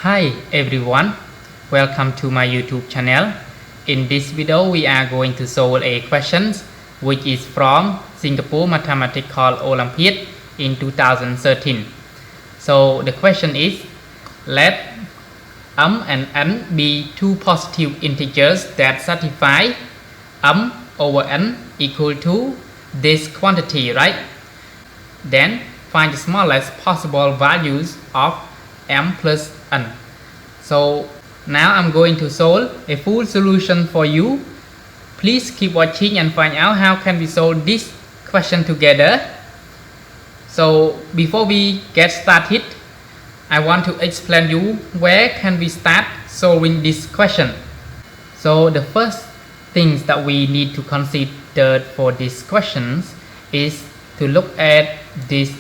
Hi everyone, welcome to my YouTube channel. In this video we are going to solve a question which is from Singapore mathematics called Olampiad in 2013. So the question is, let and n be two positive integers that satisfy over n equal to this quantity, right? Then find the smallest possible values of m plus n. So now I'm going to solve a full solution for you. Please keep watching and find out how can we solve this question together. So before we get started, I want to explain you where can we start solving this question. So the first things that we need to consider for these questions is to look at this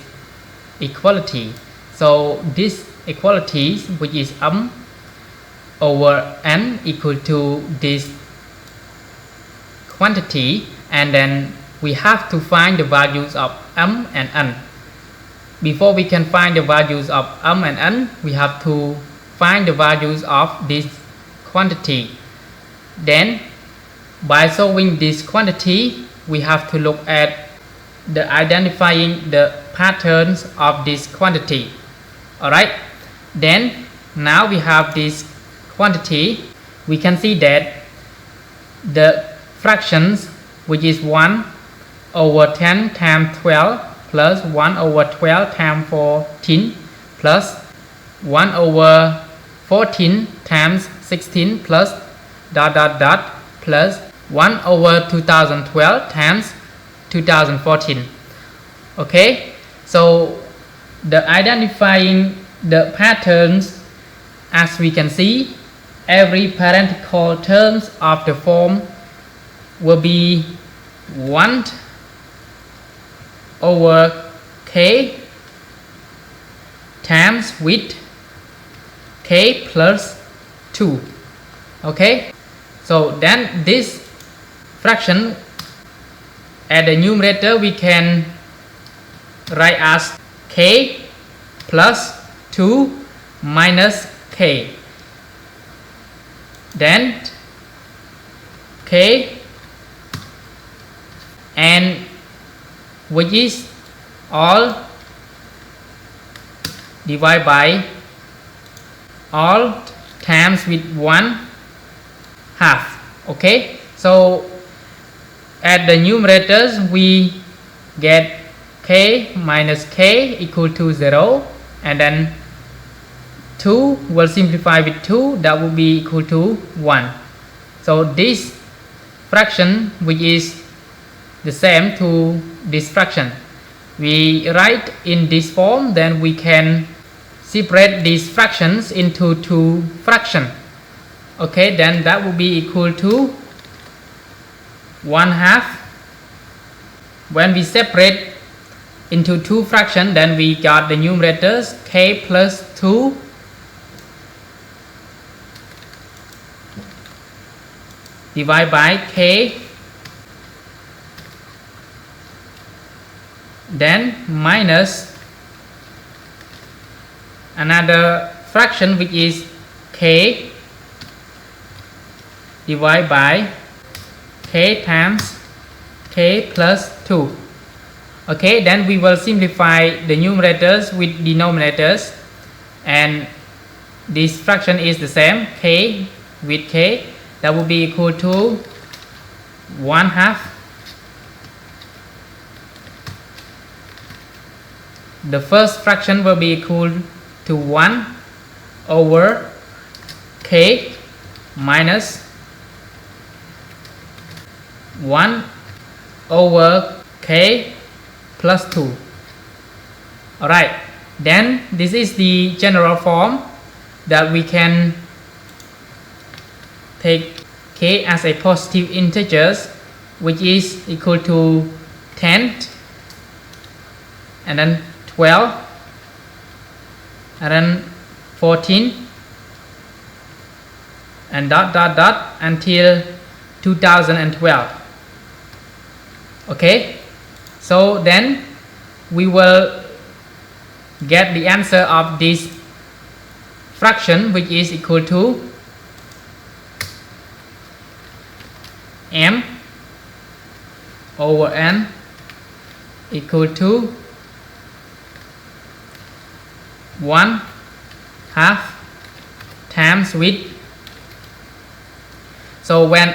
equality. So this equality, which is over n equal to this quantity, and then we have to find the values of m and n. Before we can find the values of m and n, we have to find the values of this quantity. Then by solving this quantity, we have to look at the identifying the patterns of this quantity. Alright, then now we have this quantity. We can see that the fractions, which is 1 over 10 times 12 plus 1 over 12 times 14 plus 1 over 14 times 16 plus plus 1 over 2012 times 2014. Okay, so the identifying the patterns, as we can see, every parenthetical terms of the form will be 1 over k times with k plus 2. Okay, so then this fraction at the numerator we can write as k plus 2 minus k, then k, and which is all divided by all times with 1/2. Okay, so at the numerators we get k minus k equal to 0, and then 2 will simplify with 2, that will be equal to 1. So this fraction, which is the same to this fraction, we write in this form, then we can separate these fractions into two fractions. Okay, then that will be equal to 1/2. When we separate into two fractions, then we got the numerators k plus 2 divided by k, then minus another fraction which is k divided by k times k plus 2. Okay, then we will simplify the numerators with denominators, and this fraction is the same, k with k, that will be equal to 1/2. The first fraction will be equal to 1 over k minus 1 over k plus 2. Alright, then this is the general form that we can take k as a positive integers, which is equal to 10, and then 12, and then 14, and until 2012. Okay, so then we will get the answer of this fraction which is equal to m over n equal to 1/2 times with, so when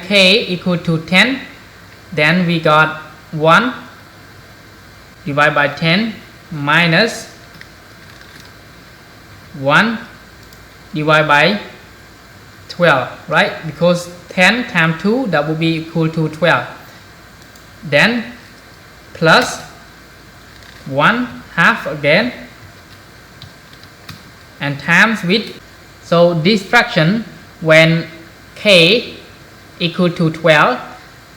k equal to 10, then we got 1 divided by 10 minus 1 divided by 12, right? Because 10 times 2, that will be equal to 12. Then plus 1/2 again and times with, so this fraction when k equal to 12,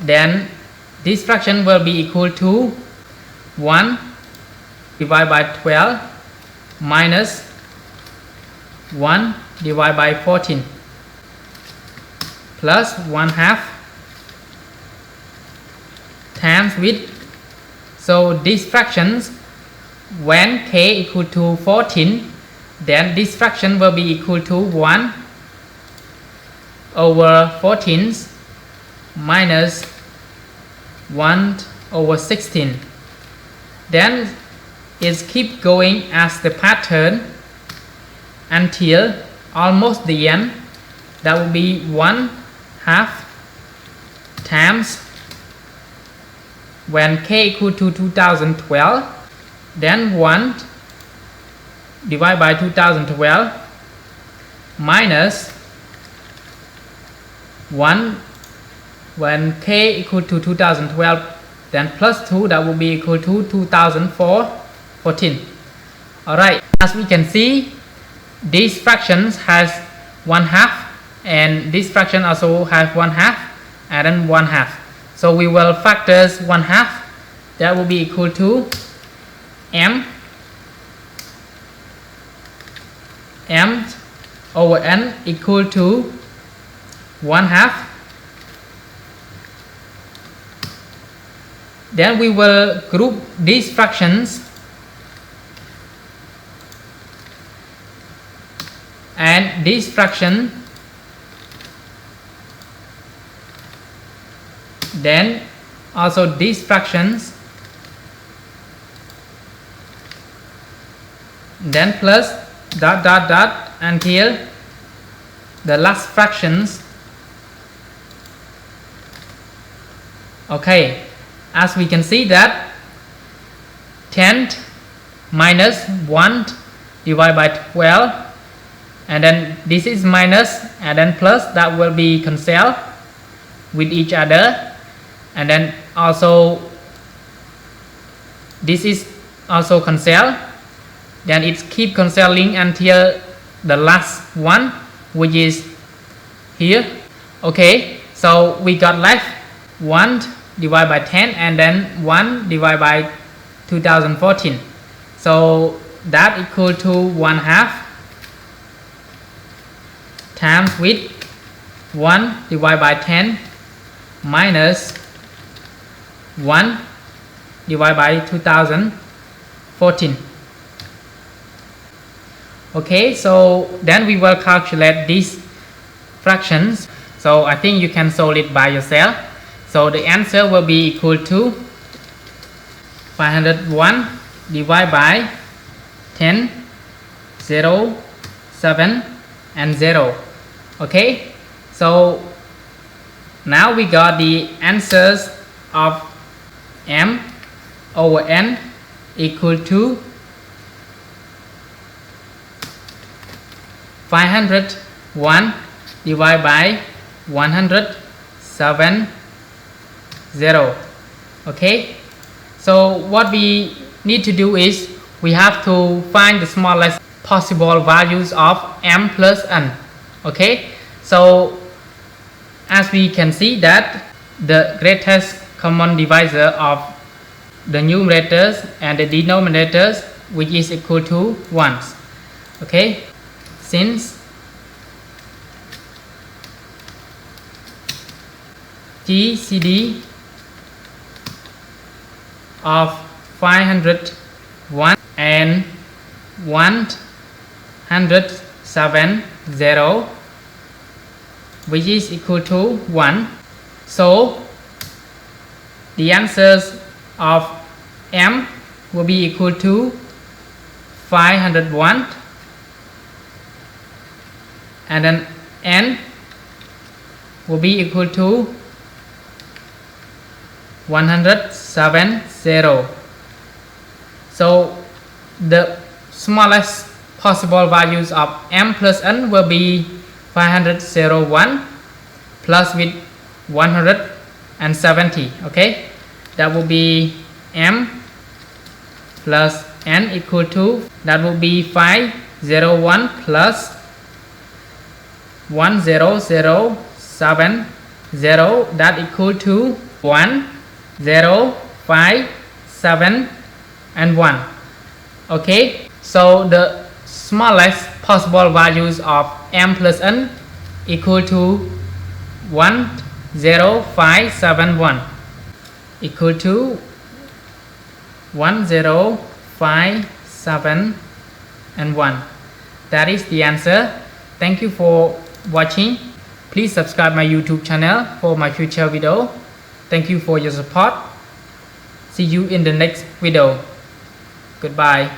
then this fraction will be equal to 1 divided by 12 minus 1 divided by 14 plus 1/2 times with, so these fractions when k equal to 14, then this fraction will be equal to 1 over 14 minus 1 over 16. Then it keep going as the pattern until almost the end. That will be 1/2 times when k equal to 2012, then 1 divided by 2012 minus 1 when k equal to 2012, then plus 2, that will be equal to 2014. Alright, as we can see, these fractions has 1/2 and this fraction also has 1/2 and then 1/2. So we will factors 1/2, that will be equal to m over n equal to 1/2. Then we will group these fractions and this fraction, then also these fractions, then plus dot dot dot until the last fractions. Okay, as we can see that 10 minus 1 divided by 12, and then this is minus and then plus, that will be cancel with each other, and then also this is also cancel, then it keep cancelling until the last one, which is here. Okay, so we got left 1 divided by 10 and then 1 divided by 2014, so that equal to 1/2 times with 1 divided by 10 minus 1 divided by 2014. Okay, so then we will calculate these fractions. So I think you can solve it by yourself. So the answer will be equal to 501 divided by 10, 0, 7 and 0. Okay, so now we got the answers of m over n equal to 501 divided by 170. Okay, so what we need to do is we have to find the smallest possible values of m plus n. Okay, so as we can see that the greatest common divisor of the numerators and the denominators, which is equal to 1. Okay, since GCD of 501 and 1 170, which is equal to 1. So the answers of M will be equal to 501, and then N will be equal to 170. So the smallest possible values of M plus N will be 501 plus with 170. Okay, that will be M plus N equal to, that will be 501 plus 1070, that equal to 1057 and 1. Okay, so the smallest possible values of M plus N equal to 10571, equal to 1057 and 1. That is the answer. Thank you for watching. Please subscribe my YouTube channel for my future video. Thank you for your support. See you in the next video. Goodbye.